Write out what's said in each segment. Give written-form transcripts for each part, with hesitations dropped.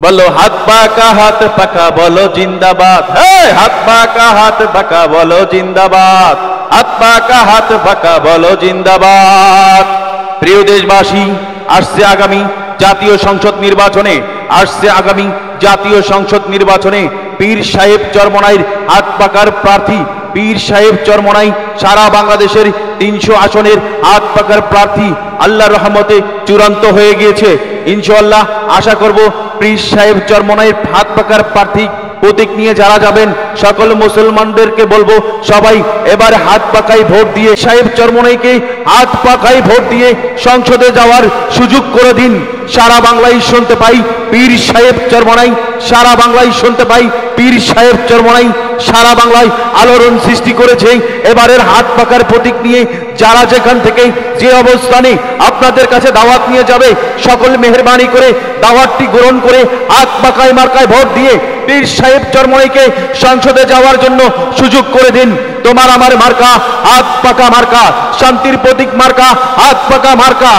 বলো হাত পাকা হাত পাকা বলো জিন্দাবাদ, হাত পাকা হাত পাকা বলো জিন্দাবাদ, হাত পাকা হাত পাকা বলো জিন্দাবাদ। প্রিয় দেশবাসী, আসছে আগামী জাতীয় সংসদ নির্বাচনে পীর সাহেব চরমনাইর হাত পাকার প্রার্থী, পীর সাহেব চরমনাই সারা বাংলাদেশের 300 আসনের হাত পাকার প্রার্থী আল্লাহর রহমতে চূড়ান্ত হয়ে গিয়েছে। ইনশাআল্লাহ আশা করব পীর সাহেব চরমনাইর হাত পাকার প্রার্থী প্রতীক নিয়ে যারা যাবেন সকল মুসলমানদেরকে বলবো সবাই এবার হাত পাকাই ভোট দিয়ে সাহেব চরমনাইকে হাত পাকাই ভোট দিয়ে সংসদে যাওয়ার সুযোগ করে দিন। সারা বাংলায় শুনতে পাই পীর সাহেব চরমনাই, সারা বাংলায় শুনতে পাই পীর সাহেব চরমনাই সারা বাংলায় আলোড়ন সৃষ্টি করেছে। এবারের হাত পাকার প্রতীক নিয়ে যারা যেখান থেকে যে অবস্থানে আপনাদের কাছে দাওয়াত নিয়ে যাবে সকল মেহেরবানি করে দাওয়াতটি গ্রহণ করে হাত পাকাই মার্কায় ভোট দিয়ে পীর সাহেব চরমনাইকে সংসদে যাওয়ার জন্য সুযোগ করে দিন। তোমার আমার মার্কা হাত পাকা মার্কা, শান্তির প্রতীক মার্কা হাত পাকা মার্কা,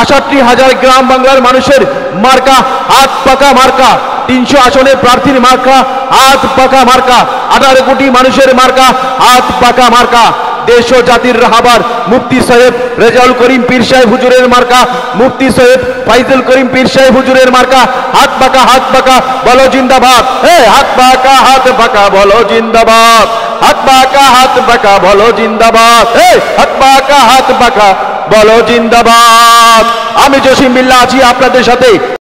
৬৮,০০০ গ্রাম বাংলার মানুষের মার্কা হাত পাকা মার্কা, ৩০০ আসনের প্রার্থীর মার্কা হাত পাকা মার্কা, ১৮ কোটি মানুষের মার্কা হাত পাকা মার্কা। দেশ ও জাতির রাহবার মুফতি সাহেব রেজাউল করিম পীর সাহেব হুজুরের মার্কা, মুফতি সাহেব ফাইজুল করিম পীর সাহেব হুজুরের মার্কা হাত পাকা বলো জিন্দাবাদ, হাত পাকা বলো জিন্দাবাদ, হাত পাকা বলো জিন্দাবাদ, হাত পাকা বলো জিন্দাবাদ। আমি জসিম বিল্লাহ আছি আপনাদের সাথে।